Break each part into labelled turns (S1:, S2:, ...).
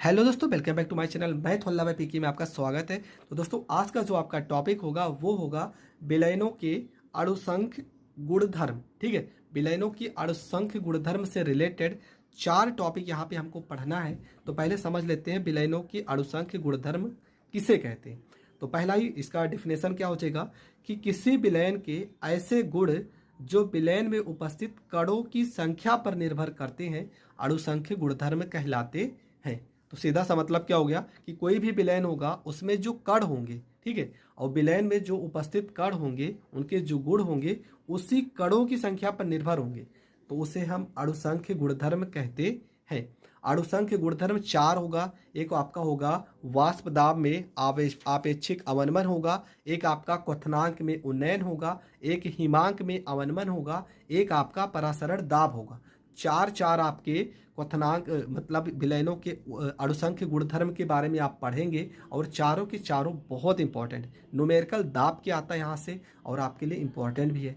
S1: Hello दोस्तों, welcome back to my channel. मैं थोल्ला भाई पीकी में आपका स्वागत है। तो दोस्तों, आज का जो आपका टॉपिक होगा वो होगा विलयनों के अणुसंख्य गुणधर्म। ठीक है, विलयनों की अणुसंख्य गुणधर्म से रिलेटेड 4 टॉपिक यहाँ पे हमको पढ़ना है। तो पहले समझ लेते हैं विलयनों की अणुसंख्य गुणधर्म किसे कहते हैं। तो पहला ही इसका डिफिनेशन क्या हो जाएगा कि किसी विलयन के ऐसे गुण जो विलयन में उपस्थित कणों की संख्या पर निर्भर करते हैं अणुसंख्य गुणधर्म कहलाते हैं। तो सीधा सा मतलब क्या हो गया कि कोई भी विलयन होगा उसमें जो कण होंगे, ठीक है, और विलयन में जो उपस्थित कण होंगे उनके जो गुण होंगे उसी कणों की संख्या पर निर्भर होंगे, तो उसे हम अणुसंख्य गुणधर्म कहते हैं। अणुसंख्य गुणधर्म 4 होगा। एक आपका होगा वाष्प दाब में आपेक्षिक अवनमन होगा, एक आपका क्वथनांक में उन्नयन होगा, एक हिमांक में अवनमन होगा, एक आपका परासरण दाब होगा। चार चार आपके क्वथनांक मतलब विलयनों के अणुसंख्य गुणधर्म के बारे में आप पढ़ेंगे और चारों के चारों बहुत इंपॉर्टेंट। न्यूमेरिकल दाब के आता है यहाँ से और आपके लिए इंपॉर्टेंट भी है।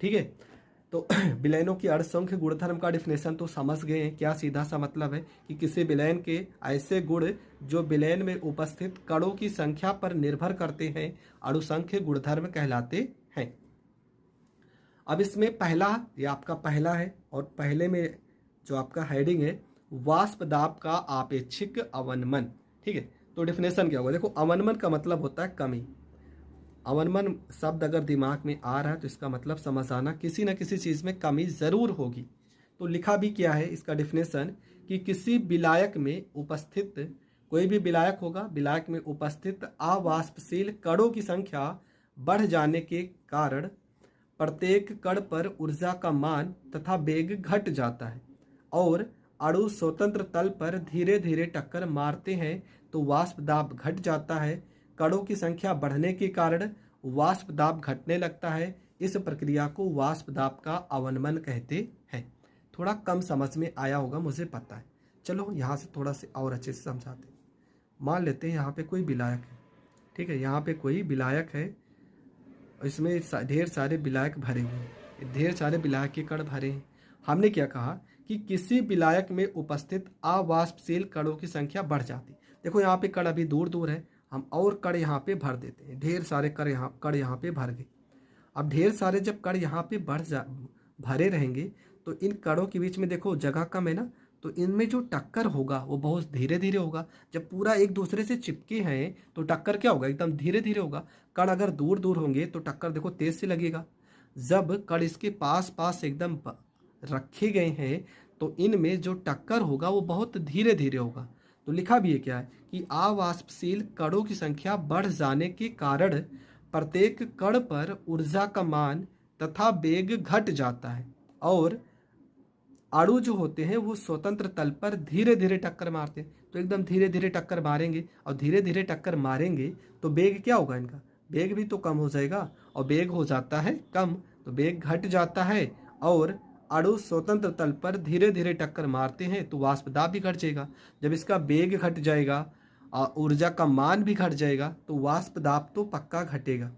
S1: ठीक है, तो विलयनों की अणुसंख्य गुणधर्म का डिफिनेशन तो समझ गए हैं। क्या सीधा सा मतलब है कि किसी विलयन के ऐसे गुण जो विलयन में उपस्थित कणों की संख्या पर निर्भर करते हैं अणुसंख्य गुणधर्म कहलाते हैं। अब इसमें पहला, ये आपका पहला है और पहले में जो आपका हेडिंग है वाष्प दाब का आपेक्षिक अवनमन। ठीक है, तो डिफिनेशन क्या होगा, देखो अवनमन का मतलब होता है कमी। अवनमन शब्द अगर दिमाग में आ रहा है तो इसका मतलब समझ आना किसी न किसी चीज़ में कमी ज़रूर होगी। तो लिखा भी क्या है इसका डिफिनेशन कि किसी विलायक में उपस्थित, कोई भी विलायक होगा, विलायक में उपस्थित अवाष्पशील कणों की संख्या बढ़ जाने के कारण प्रत्येक कण पर ऊर्जा का मान तथा वेग घट जाता है और अणु स्वतंत्र तल पर धीरे धीरे टक्कर मारते हैं तो वाष्प दाब घट जाता है। कणों की संख्या बढ़ने के कारण वाष्प दाब घटने लगता है। इस प्रक्रिया को वाष्प दाब का अवनमन कहते हैं। थोड़ा कम समझ में आया होगा मुझे पता है। चलो यहाँ से थोड़ा से और अच्छे से समझाते हैं। मान लेते हैं यहाँ पे कोई विलायक है। ठीक है, यहाँ पे कोई विलायक है, इसमें ढेर सारे विलायक भरे हुए हैं, ढेर सारे विलायक के कण भरे हैं। हमने क्या कहा कि किसी विलायक में उपस्थित अवाष्पशील कणों की संख्या बढ़ जाती। देखो यहाँ पे कण अभी दूर दूर है, हम और कण यहाँ पे भर देते हैं। ढेर सारे कण यहाँ पे भर गए। अब ढेर सारे जब कण यहाँ पे भरे रहेंगे तो इन कणों के बीच में देखो जगह कम है ना, तो इनमें जो टक्कर होगा वो बहुत धीरे धीरे होगा। जब पूरा एक दूसरे से चिपके हैं तो टक्कर क्या होगा, एकदम धीरे धीरे होगा। कण अगर दूर दूर होंगे तो टक्कर देखो तेज से लगेगा। जब कण इसके पास पास एकदम रखे गए हैं तो इनमें जो टक्कर होगा वो बहुत धीरे धीरे होगा। तो लिखा भी है क्या है कि अवाष्पशील कणों की संख्या बढ़ जाने के कारण प्रत्येक कण पर ऊर्जा का मान तथा वेग घट जाता है और अणु जो होते हैं वो स्वतंत्र तल पर धीरे धीरे टक्कर मारते हैं। तो एकदम धीरे धीरे टक्कर मारेंगे और धीरे धीरे टक्कर मारेंगे तो वेग क्या होगा, इनका वेग भी तो कम हो जाएगा और वेग हो जाता है कम तो वेग घट जाता है और अणु स्वतंत्र तल पर धीरे धीरे टक्कर मारते हैं तो वाष्प दाब भी घट जाएगा। जब इसका वेग घट जाएगा और ऊर्जा का मान भी घट जाएगा तो वाष्प दाब तो पक्का घटेगा,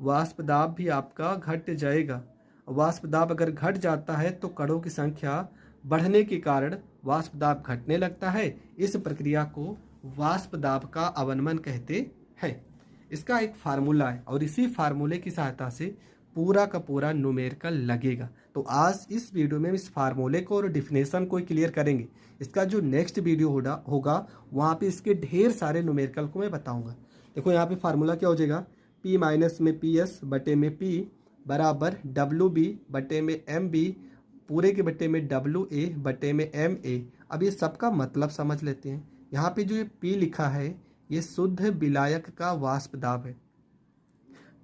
S1: वाष्प दाब भी आपका घट जाएगा। वाष्प दाब अगर घट जाता है तो कणों की संख्या बढ़ने के कारण वाष्प दाब घटने लगता है। इस प्रक्रिया को वाष्प दाब का अवनमन कहते हैं। इसका एक फार्मूला है और इसी फार्मूले की सहायता से पूरा का पूरा न्यूमेरिकल लगेगा। तो आज इस वीडियो में इस फार्मूले को और डिफिनेशन को क्लियर करेंगे। इसका जो नेक्स्ट वीडियो होगा वहाँ पे इसके ढेर सारे न्यूमेरिकल को मैं बताऊँगा। देखो यहाँ पे फार्मूला क्या हो जाएगा, P माइनस में PS बटे में P बराबर WB बटे में MB पूरे के बटे में WA बटे में MA। अब ये सबका मतलब समझ लेते हैं। यहाँ पे जो ये P लिखा है ये शुद्ध विलायक का वाष्प दाब है।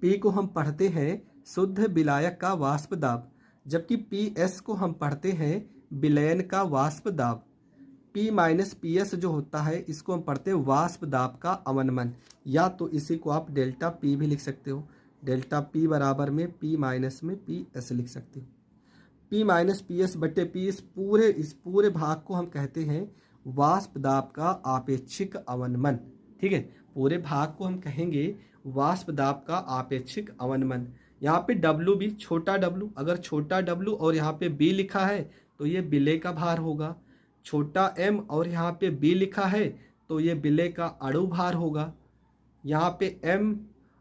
S1: P को हम पढ़ते हैं शुद्ध विलायक का वाष्प दाब, जबकि PS को हम पढ़ते हैं विलयन का वाष्प दाब। P माइनस PS जो होता है इसको हम पढ़ते हैं वाष्प दाब का अवनमन, या तो इसी को आप डेल्टा P भी लिख सकते हो। डेल्टा P बराबर में P माइनस में PS लिख सकते हो। P माइनस PS बटे P इस पूरे भाग को हम कहते हैं वाष्प दाब का आपेक्षिक अवनमन। ठीक है, पूरे भाग को हम कहेंगे वाष्प दाब का आपेक्षिक अवनमन। यहाँ पे WB छोटा W, अगर छोटा W और यहाँ पे B लिखा है तो ये विलय का भार होगा। छोटा m और यहाँ पे b लिखा है तो ये बिले का अणु भार होगा। यहाँ पे m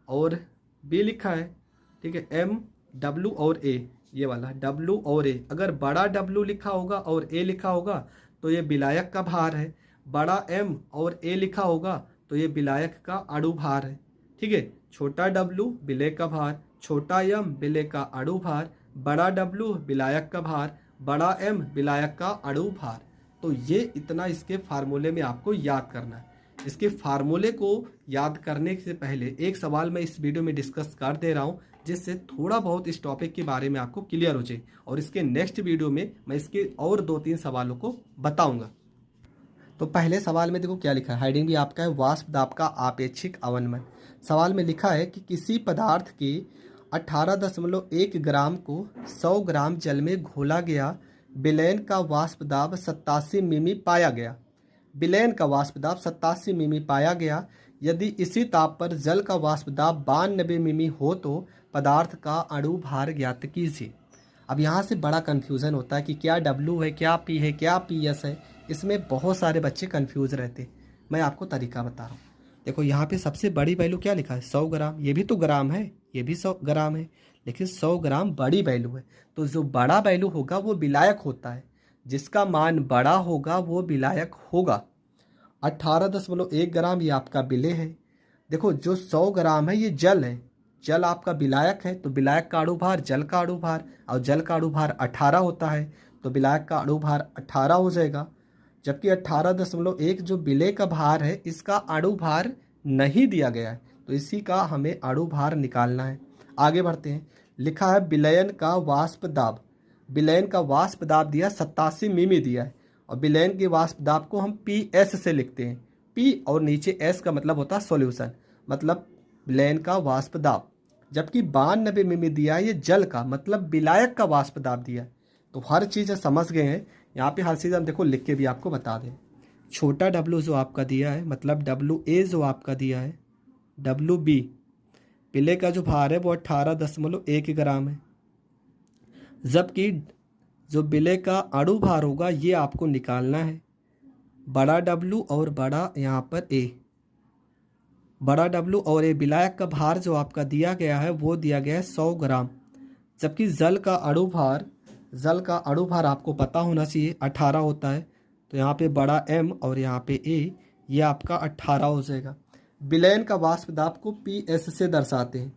S1: और b लिखा है, ठीक है, m w और a, ये वाला w और a, अगर बड़ा w लिखा होगा और a लिखा होगा तो ये विलायक का भार है, बड़ा m और a लिखा होगा तो ये विलायक का अणु भार है, ठीक है। छोटा w विलेय का भार, छोटा m विलेय का अणु भार, बड़ा w विलायक का भार, बड़ा m विलायक का अणु भार। तो ये इतना इसके फार्मूले में आपको याद करना है। इसके फार्मूले को याद करने से पहले एक सवाल मैं इस वीडियो में डिस्कस कर दे रहा हूँ, जिससे थोड़ा बहुत इस टॉपिक के बारे में आपको क्लियर हो जाए, और इसके नेक्स्ट वीडियो में मैं इसके और 2-3 सवालों को बताऊंगा। तो पहले सवाल में देखो क्या लिखा है, हेडिंग भी आपका है वाष्प दाब का आपेक्षिक अवनमन। सवाल में लिखा है कि किसी पदार्थ के 18.1 ग्राम को 100 ग्राम जल में घोला गया विलयन का वाष्प दाब 87 मिमी पाया गया। विलयन का वाष्प दाब 87 मिमी पाया गया। यदि इसी ताप पर जल का वाष्प दाब 92 मिमी हो तो पदार्थ का अणु भार ज्ञात कीजिए। अब यहाँ से बड़ा कन्फ्यूज़न होता है कि क्या W है, क्या P है, क्या PS है। इसमें बहुत सारे बच्चे कन्फ्यूज रहते। मैं आपको तरीका बता रहा हूँ। देखो यहाँ पे सबसे बड़ी वैल्यू क्या लिखा है, 100 ग्राम। ये भी तो ग्राम है, ये भी 100 ग्राम है, लेकिन 100 ग्राम बड़ी वैल्यू है। तो जो बड़ा वैल्यू होगा वो विलायक होता है, जिसका मान बड़ा होगा वो विलायक होगा। 18.1 ग्राम ये आपका विलेय है। देखो जो 100 ग्राम है ये जल है, जल आपका विलायक है, तो विलायक का अणु भार जल का अणु भार, और जल का अणु भार 18 होता है, तो विलायक का अणु भार 18 हो जाएगा। जबकि 18.1 जो विलेय का भार है इसका अणु भार नहीं दिया गया है, तो इसी का हमें अणु भार निकालना है। आगे बढ़ते हैं। लिखा है विलयन का वाष्प दाब। विलयन का वाष्प दाब दिया 87 मिमी दिया है, और विलयन के वाष्प दाब को हम PS से लिखते हैं। P और नीचे S का मतलब होता है सॉल्यूशन, मतलब विलयन का वाष्प दाब। जबकि 92 मिमी दिया है ये जल का, मतलब विलायक का वाष्प दाब दिया है। तो हर चीज़ समझ गए हैं। यहाँ पे हर चीज़ हम देखो लिख के भी आपको बता दें। छोटा W जो आपका दिया है, मतलब WA जो आपका दिया है, WB विलेय का जो भार है वो 18.1 ग्राम है। जबकि जो विलेय का अणु भार होगा ये आपको निकालना है, बड़ा W और बड़ा यहाँ पर A। बड़ा W और A विलायक का भार जो आपका दिया गया है वो दिया गया है 100 ग्राम। जबकि जल का अणु भार आपको पता होना चाहिए 18 होता है, तो यहाँ पे बड़ा M और यहाँ पे A, ये आपका 18 हो जाएगा। विलयन का वाष्प दाब को PS से दर्शाते हैं,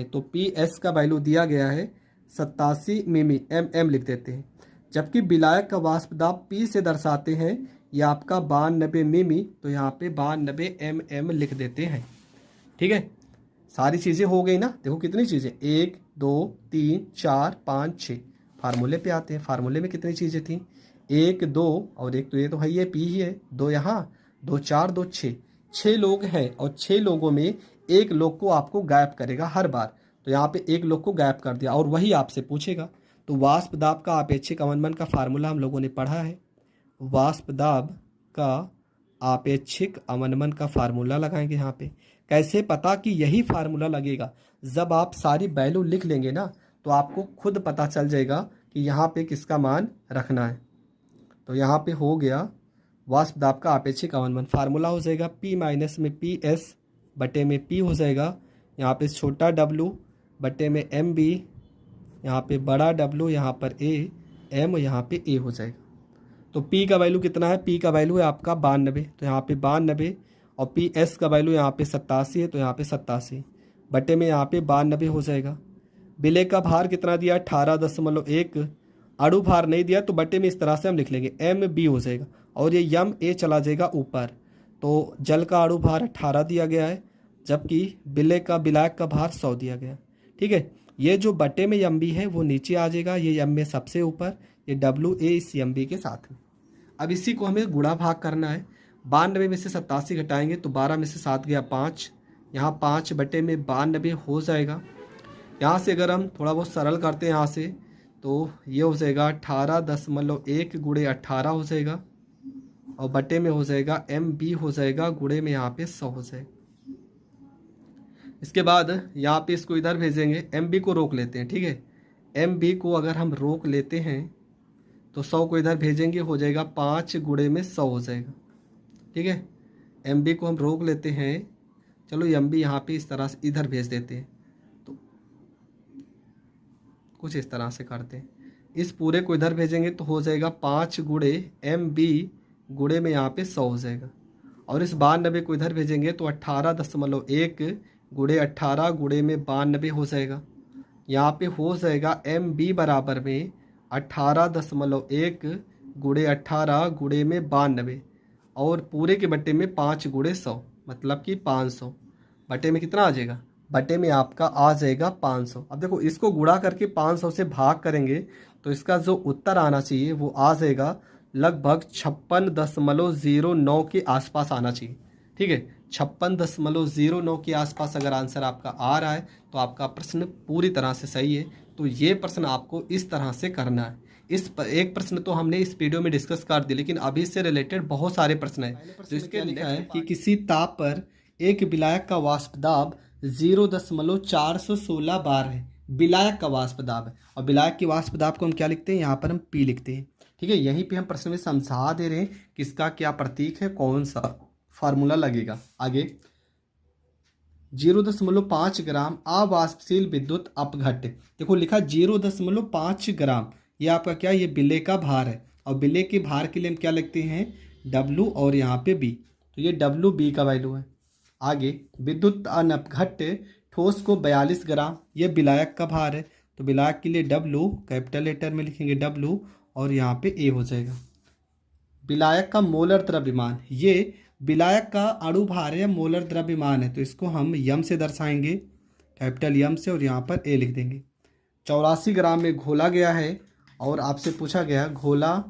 S1: तो PS का वैल्यू दिया गया है 87 मिमी, MM लिख देते हैं। जबकि विलायक का वाष्प दाब P से दर्शाते हैं, ये आपका 92 मिमी, तो यहाँ पे 92 MM लिख देते हैं। ठीक है, सारी चीज़ें हो गई ना। देखो कितनी चीज़ें, 1 2 3 4 5 6। फार्मूले पे आते हैं। फार्मूले में कितनी चीज़ें थी, 1 2 और 1 तो ये तो है, ये P ही है, 2 यहाँ, 2 4 2 6। 6 लोग हैं और 6 लोगों में एक लोग को आपको गायब करेगा हर बार। तो यहाँ पे एक लोग को गायब कर दिया और वही आपसे पूछेगा। तो वाष्प दाब का आपेक्षिक अवनमन का फार्मूला हम लोगों ने पढ़ा है। वाष्प दाब का आपेक्षिक अवनमन का फार्मूला लगाएंगे यहाँ पे। कैसे पता कि यही फार्मूला लगेगा, जब आप सारी वैल्यू लिख लेंगे ना तो आपको खुद पता चल जाएगा कि यहाँ पे किसका मान रखना है। तो यहाँ पे हो गया वाष्प दाब का आपेक्षिक अवनमन। फार्मूला हो जाएगा P माइनस में PS बटे में P हो जाएगा, यहाँ पे छोटा W बटे में MB, यहाँ पे बड़ा W, यहाँ पर A, M यहाँ पे A हो जाएगा। तो P का वैल्यू कितना है, P का वैल्यू है आपका 92, तो यहाँ पे 92, और PS का वैल्यू यहाँ पे 87 है, तो यहाँ पे 87 बटे में यहाँ पे 92 हो जाएगा। विलेय का भार कितना दिया, 18.1। अणु भार नहीं दिया तो बटे में इस तरह से हम लिख लेंगे, MB हो जाएगा, और ये MA चला जाएगा ऊपर। तो जल का अणु भार 18 दिया गया है, जबकि विलायक का भार 100 दिया गया। ठीक है, ये जो बटे में MB है वो नीचे आ जाएगा, ये MA सबसे ऊपर, ये WA इस MB के साथ में। अब इसी को हमें गुणा भाग करना है। 92 में से 87 घटाएंगे तो 12 में से 7 गया 5, यहाँ 5 बटे में 92 हो जाएगा। यहाँ से अगर हम थोड़ा बहुत सरल करते हैं यहाँ से, तो ये हो जाएगा 18.1 गुणे 18 हो जाएगा, और बटे में हो जाएगा MB हो जाएगा, गुणे में यहाँ पे 100 हो जाएगा। इसके बाद यहाँ पे इसको इधर भेजेंगे, MB को रोक लेते हैं। ठीक है, MB को अगर हम रोक लेते हैं तो 100 को इधर भेजेंगे, हो जाएगा 5 गुणे में 100 हो जाएगा। ठीक है, एम बी को हम रोक लेते हैं। चलो एम बी यहाँ पे इस तरह से इधर भेज देते हैं, तो कुछ इस तरह से करते हैं। इस पूरे को इधर भेजेंगे तो हो जाएगा 5 गुणे एम बी गुणे में यहाँ पे 100 हो जाएगा। और इस 92 को इधर भेजेंगे तो 18.1 गुणे 18 गुणे में 92 हो जाएगा। यहाँ पे हो जाएगा एम बी बराबर में 18.1 गुणे 18 गुणे में 92 और पूरे के बट्टे में 5 गुणे 100 मतलब कि 500। बट्टे में कितना आ जाएगा? बट्टे में आपका आ जाएगा 500। अब देखो इसको गुणा करके 500 से भाग करेंगे तो इसका जो उत्तर आना चाहिए वो आ जाएगा लगभग 56.09 के आसपास आना चाहिए। ठीक है, 56.09 के आसपास अगर आंसर आपका आ रहा है तो आपका प्रश्न पूरी तरह से सही है। तो ये प्रश्न आपको इस तरह से करना है। एक प्रश्न तो हमने इस वीडियो में डिस्कस कर दिया, लेकिन अभी इससे रिलेटेड बहुत सारे प्रश्न हैं। जो इसके लिखा है कि किसी ताप पर एक विलायक का वाष्प दाब 0.416 बार है। विलायक का वाष्प दाब है और विलायक की वाष्प दाब को हम क्या लिखते हैं? यहाँ पर हम पी लिखते हैं। ठीक है, यहीं पे हम प्रश्न में समझा दे रहे हैं किसका क्या प्रतीक है, कौन सा फार्मूला लगेगा। आगे 0.5 ग्राम अवाष्पशील विद्युत अपघट्य। देखो लिखा 0.5 ग्राम, ये आपका क्या, ये बिल्ले का भार है और बिल्ले के भार के लिए हम क्या लिखते हैं? W और यहाँ पे B, तो ये W B का वैल्यू है। आगे विद्युत अपघट्य ठोस को 42 ग्राम, ये विलायक का भार है तो विलायक के लिए W कैपिटल लेटर में लिखेंगे W और यहाँ पे A हो जाएगा। विलायक का मोलर द्रव्यमान, ये विलायक का अणु भार है, मोलर द्रव्यमान है तो इसको हम यम से दर्शाएंगे, कैपिटल यम से, और यहाँ पर ए लिख देंगे। 84 ग्राम में घोला गया है और आपसे पूछा गया घोला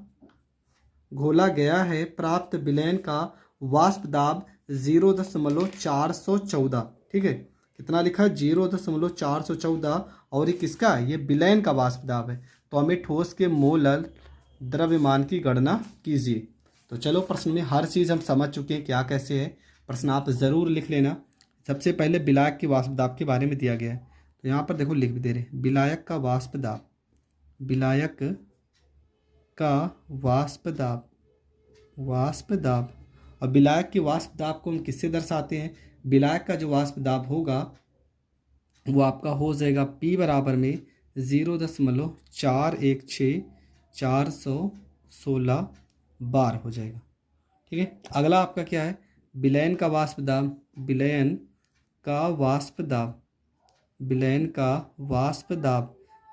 S1: गया है प्राप्त विलयन का वाष्प दाब 0.414। ठीक है, कितना लिखा है? 0.414 और ये किसका है? ये विलयन का वाष्प दाब है। तो हमें ठोस के मोलर द्रव्यमान की गणना कीजिए। तो चलो प्रश्न में हर चीज़ हम समझ चुके हैं क्या कैसे है। प्रश्न आप ज़रूर लिख लेना। सबसे पहले विलायक के वाष्प दाब के बारे में दिया गया है, तो यहाँ पर देखो लिख भी दे रहे हैं विलायक का वाष्प दाब, विलायक का वाष्प दाब। और विलायक के वाष्प दाब को हम किससे दर्शाते हैं? विलायक का जो वाष्प दाब होगा वो आपका हो जाएगा P बराबर में 0.416416 बार हो जाएगा। ठीक है, अगला आपका क्या है? विलयन का वाष्प दाब। विलयन का वाष्प दाब,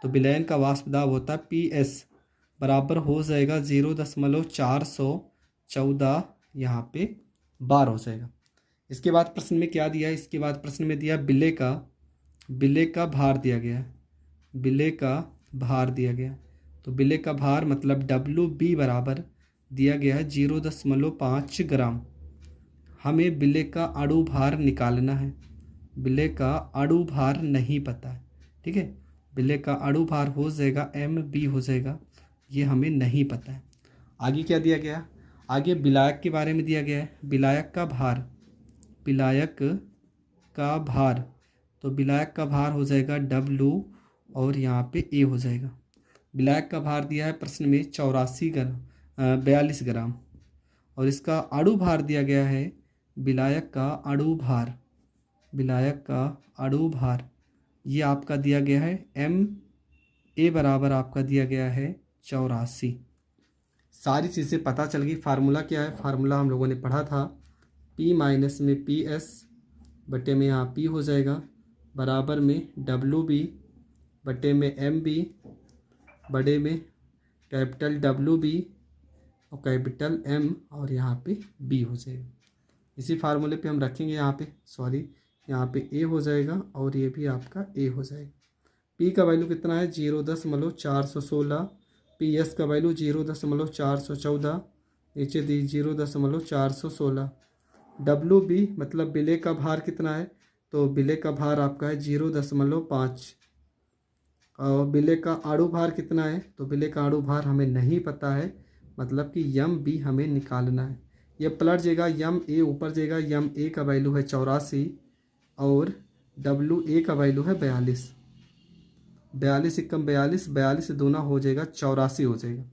S1: तो विलयन का वाष्प दाब होता है PS बराबर हो जाएगा 0.414 यहाँ पे बार हो जाएगा। इसके बाद प्रश्न में क्या दिया है? इसके बाद प्रश्न में दिया बिल्ले का भार दिया गया है। बिल्ले का भार दिया गया, तो बिल्ले का भार मतलब WB बराबर दिया गया है 0.5 ग्राम। हमें बिल्ले का अणु भार निकालना है। बिल्ले का अणु भार नहीं पता है। ठीक है, बिल्ले का अणु भार हो जाएगा MB हो जाएगा, ये हमें नहीं पता है। आगे क्या दिया गया? आगे विलायक के बारे में दिया गया है। विलायक का भार, तो विलायक का भार हो जाएगा W और यहाँ पे A हो जाएगा। विलायक का भार दिया है प्रश्न में 42 ग्राम और इसका अणु भार दिया गया है विलायक का अणु भार ये आपका दिया गया है MA बराबर आपका दिया गया है 84। सारी चीज़ें पता चल गई। फार्मूला क्या है? फार्मूला हम लोगों ने पढ़ा था, P माइनस में PS बटे में यहाँ P हो जाएगा बराबर में WB बटे में MB बड़े में कैपिटल WB और कैपिटल M और यहाँ पे B हो जाएगा। इसी फार्मूले पे हम रखेंगे यहाँ पे A हो जाएगा और ये भी आपका A हो जाएगा। P का वैल्यू कितना है? 0.416, PS का वैल्यू 0.414, नीचे दी 0.416। WB मतलब बिले का भार कितना है? तो बिले का भार आपका है 0.5 और बिले का अणु भार कितना है? तो बिले का अणु भार हमें नहीं पता है, मतलब कि MB हमें निकालना है। ये पलट जाएगा, MA ऊपर जाएगा, MA का वैल्यू है 84 और WA का वैल्यू है 42 एकम 42 से दोना हो जाएगा 84 हो जाएगा।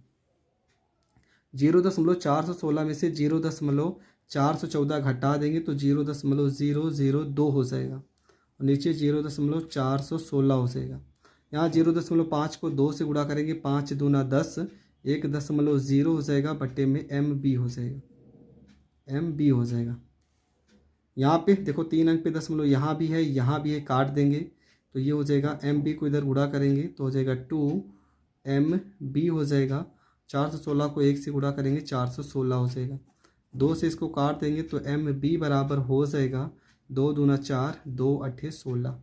S1: 0.416 में से 0.414 घटा देंगे तो 0.002 हो जाएगा और नीचे 0.416 हो जाएगा। यहाँ 0.5 को 2 से गुणा करेंगे, 5 दूना 10, 1.0 हो जाएगा, बटे में MB हो जाएगा, MB हो जाएगा। यहाँ पे देखो 3 अंक पे दशमलव यहाँ भी है, काट देंगे तो ये हो जाएगा MB को इधर गुणा करेंगे तो हो जाएगा 2MB हो जाएगा। 416 को 1 से गुणा करेंगे 416 हो जाएगा। 2 से इसको काट देंगे तो MB बराबर हो जाएगा 2 दूना 4, 2 अट्ठे 16।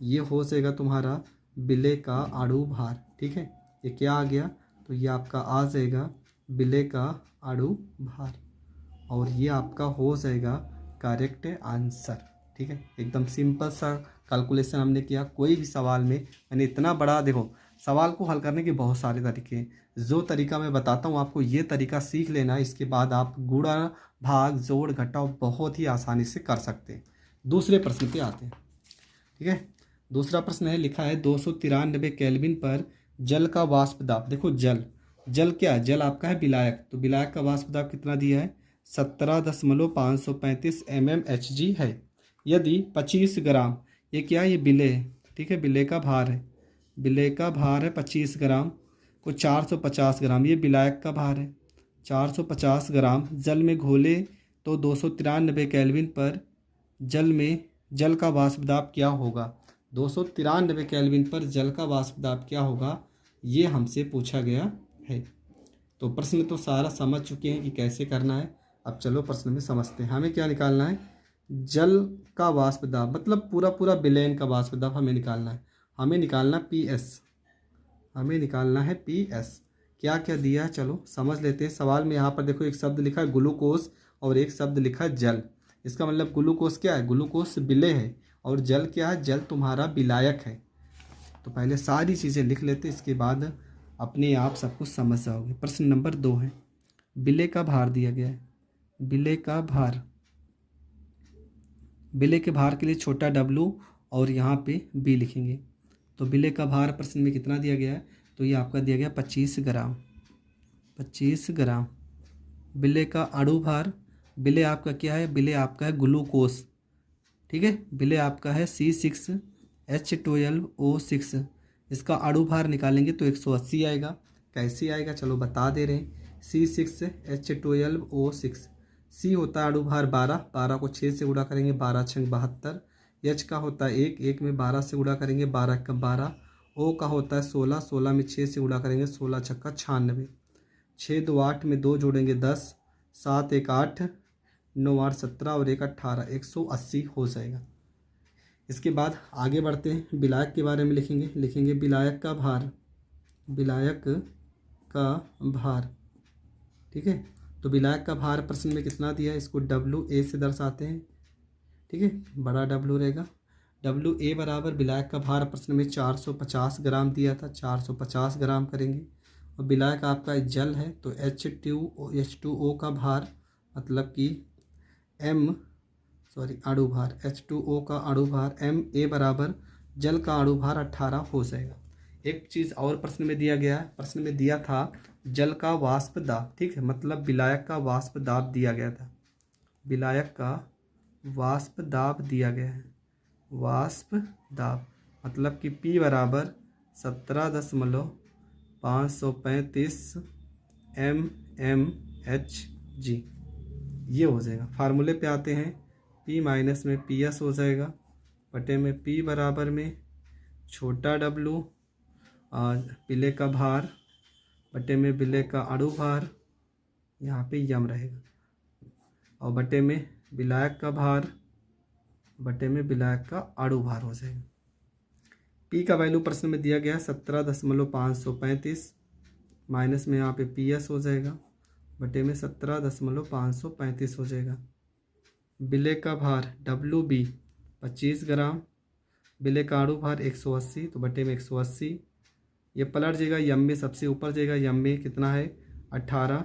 S1: ये हो जाएगा तुम्हारा बिले का आड़ू भार। ठीक है, ये क्या आ गया तो ये आपका आ जाएगा बिले का आड़ू भार और ये आपका हो जाएगा करेक्ट आंसर। ठीक है, एकदम सिंपल सा कैलकुलेशन हमने किया। कोई भी सवाल में मैंने इतना बड़ा, देखो सवाल को हल करने के बहुत सारे तरीके हैं, जो तरीका मैं बताता हूँ आपको ये तरीका सीख लेना, इसके बाद आप गुणा भाग जोड़ घटाव बहुत ही आसानी से कर सकते हैं। दूसरे प्रश्न पे आते हैं। ठीक है, दूसरा प्रश्न है, लिखा है 293 केल्विन पर जल का वाष्प दाब। देखो जल क्या है, जल आपका है विलायक, तो विलायक का वाष्प दाब कितना दिया है 17.535 mmHg है। यदि 25 ग्राम, ये क्या है, ये बिले है। ठीक है, बिले का भार है, बिले का भार है 25 ग्राम को 450 ग्राम, ये विलायक का भार है 450 ग्राम जल में घोले तो 293 केल्विन पर जल का वाष्प दाब क्या होगा। 293 केल्विन पर जल का वाष्प दाब क्या होगा, ये हमसे पूछा गया है। तो प्रश्न तो सारा समझ चुके हैं कि कैसे करना है। अब चलो प्रश्न में समझते हैं। हमें क्या निकालना है, जल का वाष्प दाब, मतलब पूरा विलयन का वाष्प दाब हमें निकालना है। हमें निकालना PS, हमें निकालना है PS। क्या क्या दिया है चलो समझ लेते हैं। सवाल में यहाँ पर देखो एक शब्द लिखा है ग्लूकोज और एक शब्द लिखा है जल। इसका मतलब ग्लूकोज क्या है, ग्लूकोज विलय है, और जल क्या है, जल तुम्हारा विलायक है। तो पहले सारी चीज़ें लिख लेते, इसके बाद अपने आप सब कुछ समझ जाओगे। प्रश्न नंबर 2 है, बिले का भार दिया गया है, बिले का भार, बिले के भार के लिए छोटा W और यहाँ पे B लिखेंगे। तो बिले का भार प्रश्न में कितना दिया गया है, तो ये आपका दिया गया 25 ग्राम, 25 ग्राम। बिले का अणु भार, बिले आपका क्या है, बिले आपका है ग्लूकोज। ठीक है, बिले आपका है C6H12O6। इसका अणु भार निकालेंगे तो 180 आएगा। कैसे आएगा चलो बता दे रहे हैं। C6H12O6, C होता है अणु भार 12, 12 को 6 से गुणा करेंगे 12 छंग 72। H का होता है 1, 1 में 12 से गुणा करेंगे 12 का 12। O का होता है 16, 16 में 6 से गुणा करेंगे 16 छक्का 96। 6 2 8 में 2 जोड़ेंगे 10, 7 1 8, 9 8 17 और 1 18, 180 हो जाएगा। इसके बाद आगे बढ़ते हैं, विलायक के बारे में लिखेंगे विलायक का भार, विलायक का भार। ठीक है, तो विलायक का भार प्रश्न में कितना दिया है, इसको WA से दर्शाते हैं। ठीक है, बड़ा W रहेगा। WA बराबर विलायक का भार प्रश्न में 450 ग्राम दिया था, 450 ग्राम करेंगे। और विलायक आपका जल है तो H2O का भार, मतलब कि अणु भार, H2O का अणु भार MA बराबर जल का अणु भार 18 हो जाएगा। एक चीज़ और प्रश्न में दिया गया है, प्रश्न में दिया था जल का वाष्प दाब। ठीक है, मतलब विलायक का वाष्प दाब दिया गया था, विलायक का वाष्प दाब दिया गया है। वाष्प दाब मतलब कि P बराबर 17.535 mmHg, ये हो जाएगा। फार्मूले पे आते हैं, P माइनस में PS हो जाएगा, बटे में P बराबर में छोटा W बिले का भार, बटे में बिले का अणु भार, यहाँ पे यम रहेगा, और बटे में विलायक का भार, बटे में विलायक का अणु भार हो जाएगा। P का वैल्यू प्रश्न में दिया गया है 17.535, माइनस में यहाँ पे PS हो जाएगा, बटे में 17.535 हो जाएगा। बिले का भार WB 25 ग्राम, बिले का अणु भार 180, तो बटे में 180, ये पलट जाएगा, यम में सबसे ऊपर जाएगा, यम में कितना है 18,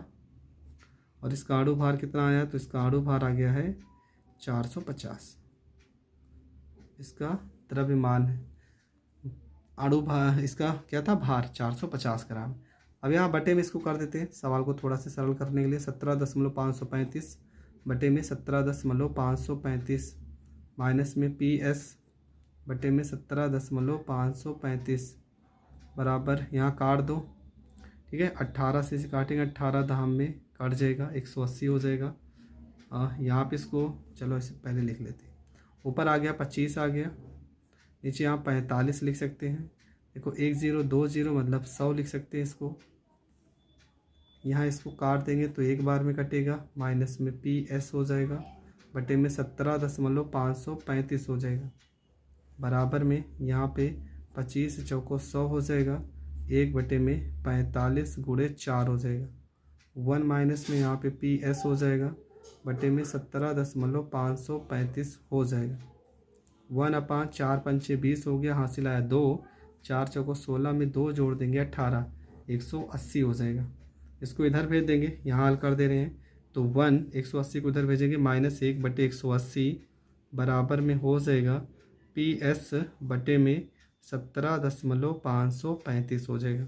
S1: और इसका अणु भार कितना आया, तो इसका अणु भार आ गया है 450। इसका द्रव्यमान है, अणु भार, इसका क्या था भार 450 ग्राम। अब यहाँ बटे में इसको कर देते हैं, सवाल को थोड़ा सा सरल करने के लिए। 17.535 बटे में 17.535 माइनस में PS बटे में 17.535 बराबर, यहाँ काट दो, ठीक है। 18 से इसे काटेंगे, 18 धाम में कट जाएगा, 180 हो जाएगा। यहाँ पे इसको चलो इसे पहले लिख लेते हैं। ऊपर आ गया 25 आ गया, नीचे यहाँ 45 लिख सकते हैं। देखो 1020 मतलब 100 लिख सकते हैं इसको। यहाँ इसको काट देंगे तो एक बार में कटेगा, माइनस में PS हो जाएगा बटे में 17.535 हो जाएगा बराबर में, यहाँ पे 25 चौको 100 हो जाएगा, 1 बटे में 45 गुणे 4 हो जाएगा। 1 माइनस में यहाँ पे PS हो जाएगा बटे में 17.535 हो जाएगा। 1/4 पंचे 20 हो गया, हासिल आया 2, 4 चौको 16 में 2 जोड़ देंगे 18, 180 हो जाएगा। इसको इधर भेज देंगे, यहाँ हल कर दे रहे हैं तो 180 को इधर भेजेंगे, -1 बटे 180 बराबर में हो जाएगा PS बटे में 17.535 हो जाएगा।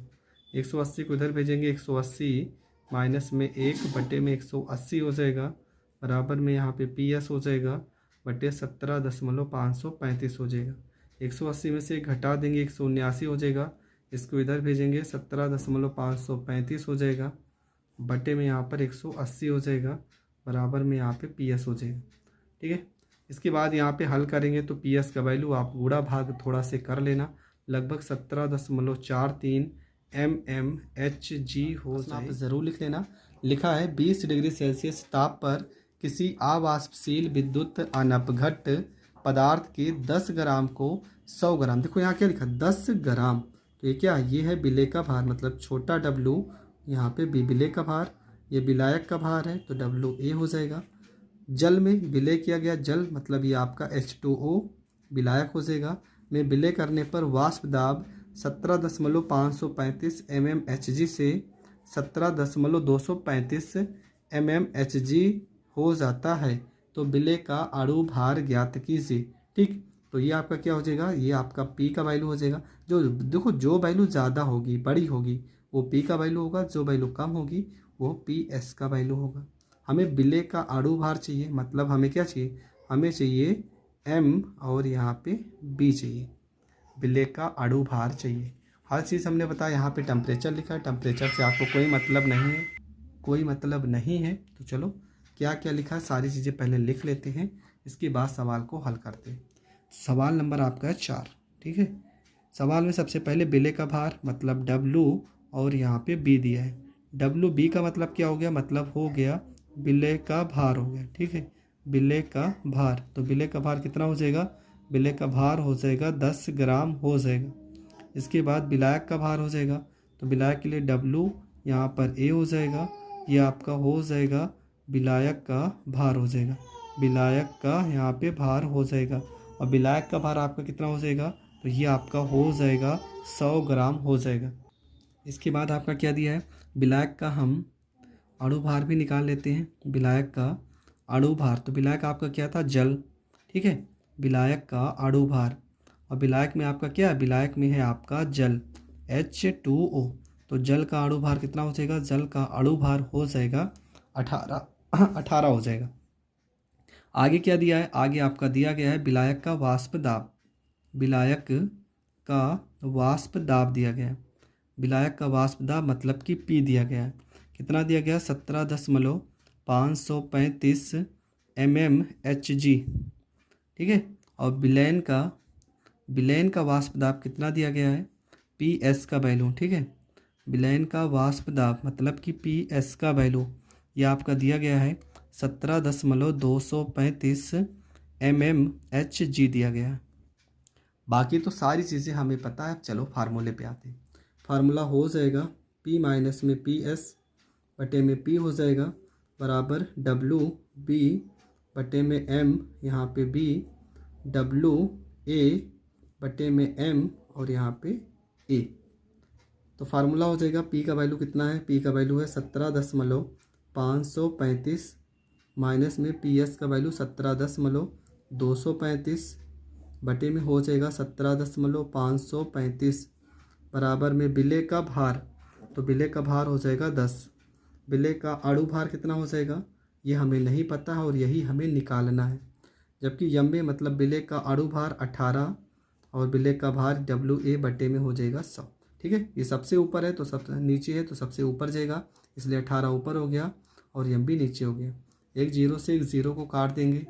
S1: 180 को इधर भेजेंगे, 180 माइनस में 1 बटे में 180 हो जाएगा बराबर में, यहाँ पे PS हो जाएगा बटे 17.535 हो जाएगा। 180 में से घटा देंगे, 179 हो जाएगा। इसको इधर भेजेंगे, 17.535 हो जाएगा बटे में यहाँ पर 180 हो जाएगा बराबर में यहाँ पे PS हो जाएगा, ठीक है। इसके बाद यहाँ पे हल करेंगे तो PS का वैल्यू आप गुणा भाग थोड़ा से कर लेना, लगभग 17.43 mmHg हो जाए। ज़रूर लिख लेना, लिखा है 20 डिग्री सेल्सियस ताप पर किसी अवाष्पशील विद्युत अनपघट पदार्थ के 10 ग्राम को 100 ग्राम, देखो यहाँ क्या लिखा 10 ग्राम, तो ये क्या है, ये है विलेय का भार, मतलब छोटा W, यहाँ पे विलेय का भार, ये विलायक का भार है तो WA हो जाएगा। जल में विलय किया गया, जल मतलब ये आपका H2O विलायक हो जाएगा। में विलय करने पर वाष्प दाब 17.535 mmHg से 17.235 mmHg हो जाता है, तो विलय का अणु भार ज्ञात कीजिए, ठीक। तो ये आपका क्या हो जाएगा, ये आपका P का वैल्यू हो जाएगा। जो देखो जो वैल्यू ज़्यादा होगी, बड़ी होगी, वो P का वैल्यू होगा, जो वैल्यू कम होगी वो PS का वैल्यू होगा। हमें विलय का अणु भार चाहिए, मतलब हमें क्या चाहिए, हमें चाहिए M और यहाँ पे B चाहिए, विलय का अणु भार चाहिए। हर चीज़ हमने बताया, यहाँ पे टेम्परेचर लिखा है, टेम्परेचर से आपको कोई मतलब नहीं है, कोई मतलब नहीं है। तो चलो क्या क्या लिखा है सारी चीज़ें पहले लिख लेते हैं, इसके बाद सवाल को हल करते हैं। सवाल नंबर आपका है 4, ठीक है। सवाल में सबसे पहले विलय का भार मतलब W और यहाँ पे B दिया है। WB का मतलब क्या हो गया, मतलब हो गया विलय का भार हो गया, ठीक है, विलय का भार। तो विलय का भार कितना हो जाएगा, विलय का भार हो जाएगा 10 ग्राम हो जाएगा। इसके बाद विलायक का भार हो जाएगा, तो विलायक के लिए W यहाँ पर A हो जाएगा, ये आपका हो जाएगा विलायक का भार हो जाएगा, विलायक का यहाँ पे भार हो जाएगा। और विलायक का भार आपका कितना हो जाएगा, तो ये आपका हो जाएगा 100 ग्राम हो जाएगा। इसके बाद आपका क्या दिया है, विलायक का हम अणु भार भी निकाल लेते हैं। विलायक का अणु भार, तो विलायक आपका क्या था, जल, ठीक है, विलायक का अणु भार। और विलायक में आपका क्या है, विलायक में है आपका जल H2O, तो जल का अणु भार कितना हो जाएगा, जल का अणु भार हो जाएगा 18 हो जाएगा। आगे क्या दिया है, आगे आपका दिया गया है विलायक का वाष्प दाब, विलायक का वाष्प दाब दिया गया है। विलायक का वाष्प दाब मतलब कि P दिया गया है, कितना दिया गया, 17.535 mmHg, ठीक है। और विलयन का वाष्प दाब कितना दिया गया है, PS का वैल्यू, ठीक है। विलयन का वाष्प दाब मतलब कि PS का वैल्यू ये आपका दिया गया है 17.235 mmHg दिया गया है। बाकी तो सारी चीज़ें हमें पता है। चलो फार्मूले पे आते हैं। फार्मूला हो जाएगा P माइनस में PS बटे में P हो जाएगा बराबर WB बटे में M, यहाँ पे B, WA बटे में M और यहाँ पे A। तो फार्मूला हो जाएगा P का वैल्यू कितना है, P का वैल्यू है 17.535 माइनस में PS का वैल्यू 17.235 बटे में हो जाएगा 17.535 बराबर में विलय का भार, तो विलय का भार हो जाएगा 10। विलय का अणु भार कितना हो जाएगा ये हमें नहीं पता है और यही हमें निकालना है। जबकि यम मतलब विलय का अणु भार 18 और विलय का भार WA/में हो जाएगा 100। ठीक है, ये सबसे ऊपर है तो सब नीचे है तो सबसे ऊपर जाएगा, इसलिए 18 ऊपर हो गया और यम भी नीचे हो गया। एक जीरो से एक ज़ीरो को काट देंगे,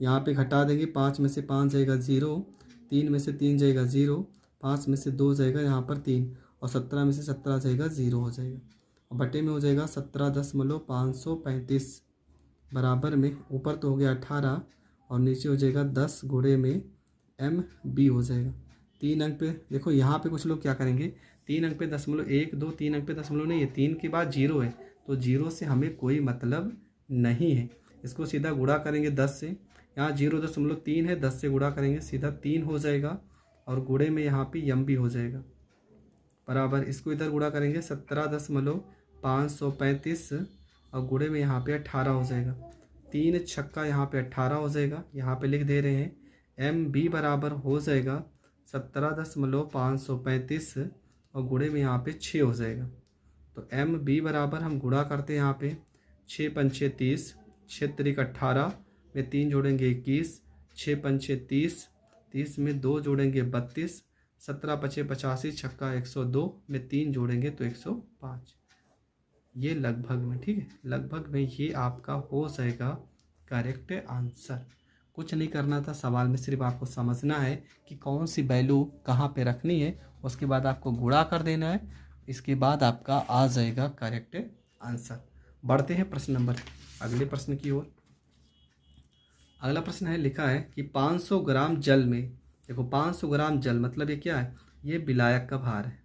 S1: यहाँ पे घटा देंगे, 5 में से 5 जाएगा 0, 3 में से 3 जाएगा 0, 5 में से 2 जाएगा यहाँ पर 3 और 17 में से 17 जाएगा 0 हो जाएगा और बटे में हो जाएगा 17.535 बराबर में ऊपर तो हो गया 18 और नीचे हो जाएगा 10 गुणे में MB हो जाएगा। 3 अंक पे देखो, यहाँ पे कुछ लोग क्या करेंगे, 3 अंक पे 0.1 2, 3 अंक पे 0 नहीं है, 3 के बाद 0 है तो 0 से हमें कोई मतलब नहीं है। इसको सीधा गुणा करेंगे 10 से, यहाँ 0.3 है, 10 से गुणा करेंगे सीधा 3 हो जाएगा और गुणे में यहाँ पे MB हो जाएगा बराबर। इसको इधर गुणा करेंगे 17.535 और गुणे में यहाँ पे 18 हो जाएगा। 3 छक्का यहाँ पे 18 हो जाएगा, यहाँ पे लिख दे रहे हैं MB बराबर हो जाएगा 17.535 और गुणे में यहाँ पे 6 हो जाएगा। तो MB बराबर हम गुणा करते हैं यहाँ पे 6 पंचे 30, 6 त्रिक 18 में 3 जोड़ेंगे 21, 6 पंचे 30, 30 में 2 जोड़ेंगे 32, 17 पचे 85, छक्का 102 में 3 जोड़ेंगे तो 105। ये लगभग में, ठीक है, लगभग में ये आपका हो जाएगा करेक्ट आंसर। कुछ नहीं करना था, सवाल में सिर्फ आपको समझना है कि कौन सी वैल्यू कहाँ पे रखनी है, उसके बाद आपको गुणा कर देना है, इसके बाद आपका आ जाएगा करेक्ट आंसर। बढ़ते हैं प्रश्न नंबर अगले प्रश्न की ओर। अगला प्रश्न है, लिखा है कि 500 ग्राम जल में, देखो 500 ग्राम जल मतलब ये क्या है, ये विलायक का भार है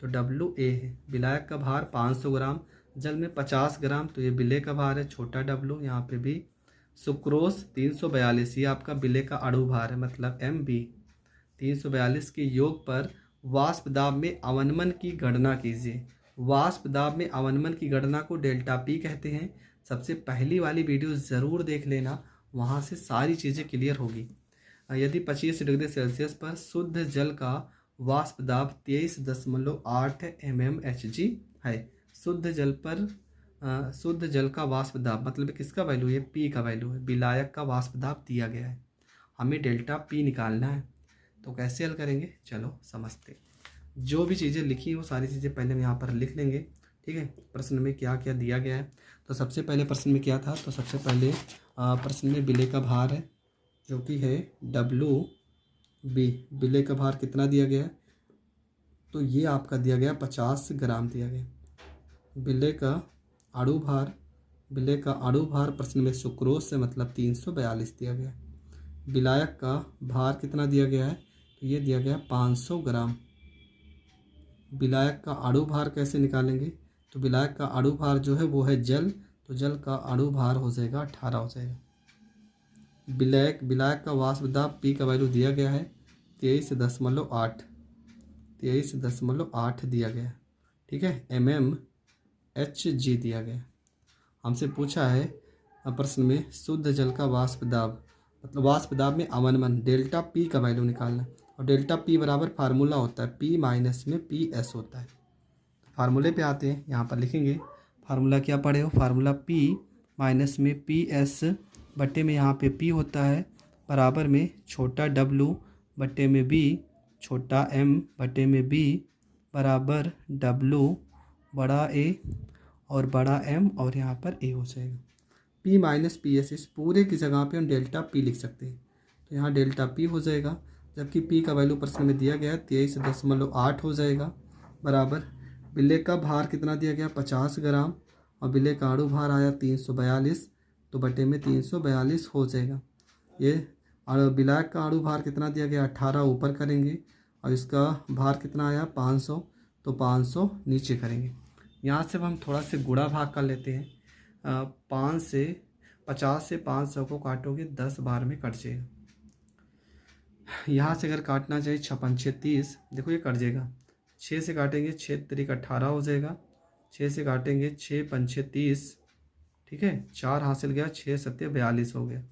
S1: तो WA है। विलायक का भार 500 ग्राम, जल में 50 ग्राम तो ये विलय का भार है, छोटा W यहाँ पे भी। सुक्रोज 342, ये आपका विलय का अणु भार है मतलब MB। 342 के योग पर वाष्प दाब में अवनमन की गणना कीजिए। वाष्प दाब में अवनमन की गणना को ΔP कहते हैं। सबसे पहली वाली वीडियो ज़रूर देख लेना, वहाँ से सारी चीज़ें क्लियर होगी। यदि 25 डिग्री सेल्सियस पर शुद्ध जल का वाष्प दाब 23.8 mmHg है। शुद्ध जल पर शुद्ध जल का वाष्प दाब मतलब किसका वैल्यू है, P का वैल्यू है, विलायक का वाष्प दाब दिया गया है, हमें ΔP निकालना है। तो कैसे हल करेंगे, चलो समझते। जो भी चीज़ें लिखी हैं वो सारी चीज़ें पहले हम यहाँ पर लिख लेंगे, ठीक है। प्रश्न में क्या क्या दिया गया है, तो सबसे पहले प्रश्न में क्या था, तो सबसे पहले प्रश्न में विलय का भार है जो कि है WB। विलय का भार कितना दिया गया है, तो ये आपका दिया गया 50 ग्राम दिया गया। विलय का अणु भार, विलय का अणु भार प्रश्न में सुक्रोज से मतलब 342 दिया गया। विलायक का भार कितना दिया गया है, तो ये दिया गया 500 ग्राम। विलायक का अणु भार कैसे निकालेंगे, तो विलायक का अणु भार जो है वो है जल, तो जल का अणु भार हो जाएगा 18 हो जाएगा। विलायक का वाष्प दाब P का वैल्यू दिया गया है 23.8 दिया गया, ठीक है। mmHg दिया गया। हमसे पूछा है प्रश्न में शुद्ध जल का वाष्प दाब मतलब वाष्प दाब में अवनमन ΔP का वैल्यू निकालना, और ΔP बराबर फार्मूला होता है P माइनस में PS होता है। फार्मूले पे आते हैं, यहाँ पर लिखेंगे फार्मूला क्या पढ़े हो, फार्मूला P माइनस में PS बट्टे में यहाँ पे P होता है बराबर में छोटा W बट्टे में B, छोटा M बट्टे में B बराबर W बड़ा A और बड़ा M और यहाँ पर A हो जाएगा। P माइनस PS, इस पूरे की जगह पे हम ΔP लिख सकते हैं, तो यहाँ ΔP हो जाएगा। जबकि P का वैल्यू प्रश्न में दिया गया है 23.8 हो जाएगा बराबर। विलय का भार कितना दिया गया 50 ग्राम और विलय का अणु भार आया 342, तो बटे में 342 हो जाएगा। ये विलायक का अणु भार कितना दिया गया 18 ऊपर करेंगे और इसका भार कितना आया 500, तो 500 नीचे करेंगे। यहाँ से हम थोड़ा से गुणा भाग कर लेते हैं। 50 से 500 को काटोगे 10 बार में कट जाएगा। यहाँ से अगर काटना चाहिए 6 पंचे 30, देखो ये कट जाएगा। 6 से काटेंगे 6 त्रिक 18 हो जाएगा। 6 से काटेंगे 6 पंचे 30, ठीक है, 4 हासिल गया, 6 सत्ते 42 हो गया।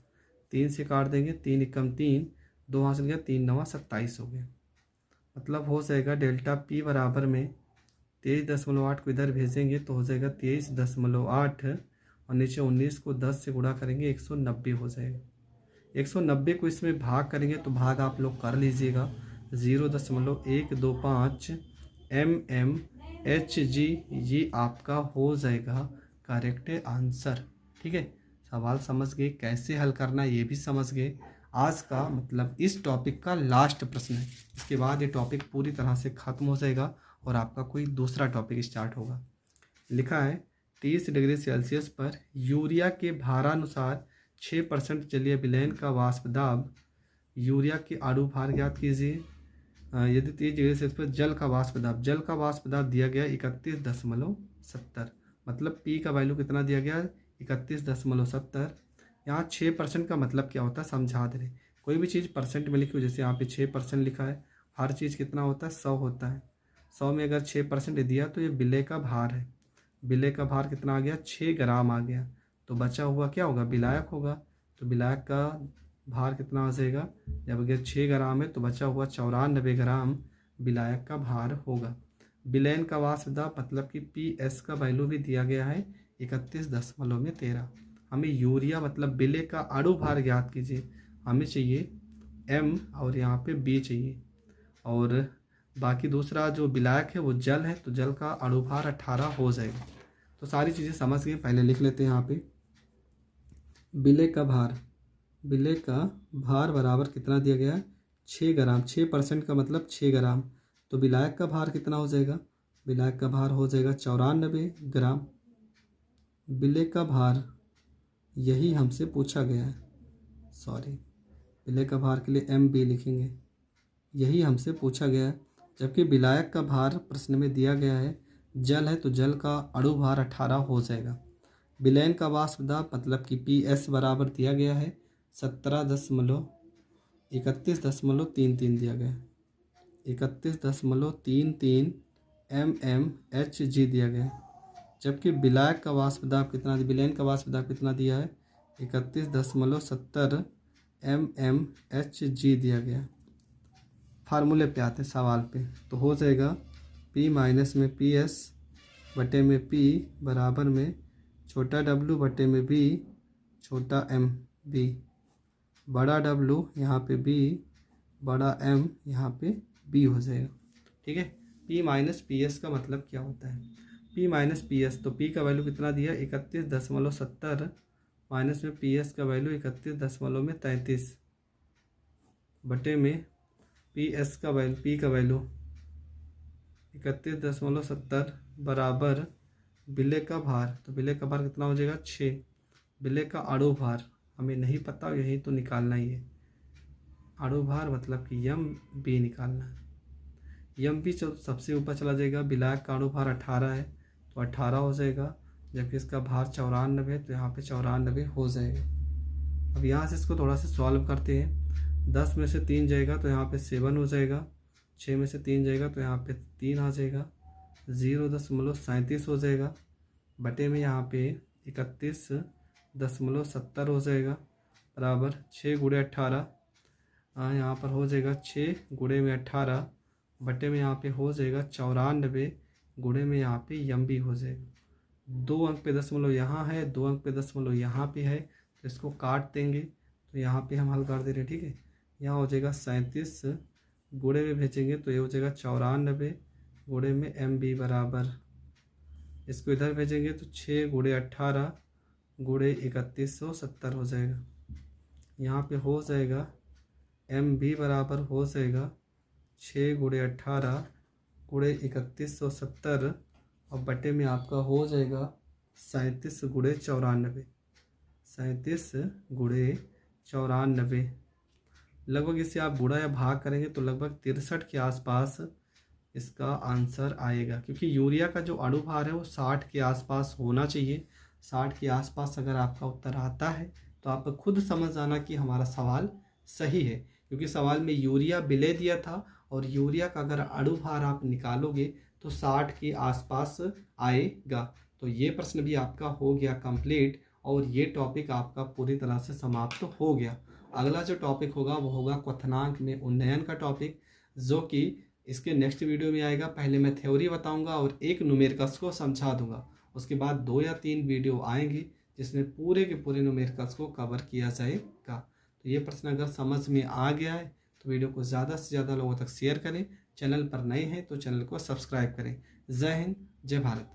S1: 3 से काट देंगे 3 एकम 3, 2 हासिल गया, 3 नवा 27 हो गया। मतलब हो जाएगा ΔP बराबर में 23.8 को इधर भेजेंगे तो हो जाएगा 23.8 और नीचे 19 को 10 से गुणा करेंगे 190 हो जाएगा। 190 को इसमें भाग करेंगे तो भाग आप लोग कर लीजिएगा। 0.125 mmHg ये आपका हो जाएगा करेक्ट आंसर। ठीक है, सवाल समझ गए, कैसे हल करना ये भी समझ गए। आज का मतलब इस टॉपिक का लास्ट प्रश्न है, इसके बाद ये टॉपिक पूरी तरह से ख़त्म हो जाएगा और आपका कोई दूसरा टॉपिक स्टार्ट होगा। लिखा है 30 डिग्री सेल्सियस पर यूरिया के भारानुसार 6% जलीय विलयन का वाष्प दाब, यूरिया के अणु भार ज्ञात कीजिए। यदि 30 डिग्री सेल्सियस पर जल का वाष्प दाब दिया गया 31.70, मतलब पी का वैल्यू कितना दिया गया 31.70। यहाँ 6% का मतलब क्या होता है समझा दे रहे। कोई भी चीज़ परसेंट में लिखी हो, जैसे यहाँ पे 6% लिखा है, हर चीज़ कितना होता है 100 होता है। 100 में अगर 6% दिया तो ये विलय का भार है। विलय का भार कितना आ गया 6 ग्राम आ गया, तो बचा हुआ क्या होगा विलायक होगा। तो विलायक का भार कितना आ जाएगा, जब अगर 6 ग्राम है तो बचा हुआ 94 ग्राम विलायक का भार होगा। विलयन का वाष्प दाब मतलब कि PS का वैल्यू भी दिया गया है 31.13। हमें यूरिया मतलब विलय का अणु भार ज्ञात कीजिए। हमें चाहिए M और यहाँ पे B चाहिए, और बाकी दूसरा जो विलायक है वो जल है, तो जल का अणु भार 18 हो जाएगा। तो सारी चीज़ें समझ गए, पहले लिख लेते हैं यहाँ पे। विलय का भार बराबर कितना दिया गया 6 ग्राम। 6% का मतलब 6 ग्राम, तो विलायक का भार कितना हो जाएगा, विलायक का भार हो जाएगा 94 ग्राम। विलय का भार यही हमसे पूछा गया है, सॉरी विलय का भार के लिए MB लिखेंगे, यही हमसे पूछा गया है। जबकि विलायक का भार प्रश्न में दिया गया है जल है, तो जल का अणु भार 18 हो जाएगा। विलयन का वाष्प दाब मतलब कि PS बराबर दिया गया है 31.33 दिया गया है, 31.33 mmHg दिया गया है। जबकि विलायक का वाष्प दाब कितना, विलयन का वाष्प दाब कितना दिया है 31.70 mmHg दिया गया। फार्मूले पे आते सवाल पे, तो हो जाएगा P माइनस में PS बटे में P बराबर में छोटा W बटे में B छोटा M B, बड़ा W यहाँ पे B बड़ा M यहाँ पे B हो जाएगा। ठीक है, P माइनस PS का मतलब क्या होता है, P माइनस PS, तो P का वैल्यू कितना दिया 31.70 माइनस में PS का वैल्यू 31.33 बटे में PS का वैल्यू, P का वैल्यू 31.70 बराबर विलय का भार, तो विलय का भार कितना हो जाएगा 6। विलय का अणु भार हमें नहीं पता, यही तो निकालना ही है। अणु भार मतलब कि MB निकालना है। MB सबसे ऊपर चला जाएगा, विलायक का अणु भार 18 है तो 18 हो जाएगा, जबकि इसका भार 94 है तो यहाँ पे 94 हो जाएगा। अब यहाँ से इसको थोड़ा सा सॉल्व करते हैं। 10 में से 3 जाएगा तो यहाँ पे 7 हो जाएगा, 6 में से 3 जाएगा तो यहाँ पे 3 आ जाएगा, 0.37 हो जाएगा, बटे में यहाँ पे 31.70 हो जाएगा, बराबर 6 गुणे 18, यहाँ पर हो जाएगा 6 गुणे में 18 बटे में यहाँ पे हो जाएगा 94 गुणे में यहाँ पे MB हो जाएगा। 2 अंक पे दशमलव यहाँ है, 2 अंक पे दशमलव यहाँ पे है, तो इसको काट देंगे, तो यहाँ पे हम हल कर दे रहे हैं। ठीक है, यहाँ हो जाएगा 37 गुणे में भेजेंगे तो ये हो जाएगा 94 गुणे में MB बराबर, इसको इधर भेजेंगे तो 6 गुणे 18 गुणे 3170 हो जाएगा। यहाँ पे हो जाएगा MB बराबर हो जाएगा 6 गुणे 18 गुणे 3170 और बटे में आपका हो जाएगा 37 गुणे 94, 37 गुणे 94। लगभग इससे आप गुणा या भाग करेंगे तो लगभग 63 के आसपास इसका आंसर आएगा, क्योंकि यूरिया का जो अणु भार है वो 60 के आसपास होना चाहिए। 60 के आसपास अगर आपका उत्तर आता है तो आप खुद समझ जाना कि हमारा सवाल सही है, क्योंकि सवाल में यूरिया विलय दिया था और यूरिया का अगर अणु भार आप निकालोगे तो 60 के आसपास आएगा। तो ये प्रश्न भी आपका हो गया कंप्लीट और ये टॉपिक आपका पूरी तरह से समाप्त हो गया। अगला जो टॉपिक होगा वो होगा क्वथनांक में उन्नयन का टॉपिक, जो कि इसके नेक्स्ट वीडियो में आएगा। पहले मैं थ्योरी बताऊंगा और एक न्यूमेरिकल्स को समझा दूंगा। उसके बाद 2 या 3 वीडियो आएंगी जिसमें पूरे के पूरे न्यूमेरिकल्स को कवर किया जाएगा। तो ये प्रश्न अगर समझ में आ गया है तो वीडियो को ज़्यादा से ज़्यादा लोगों तक शेयर करें। चैनल पर नए हैं तो चैनल को सब्सक्राइब करें। जय हिंद, जय भारत।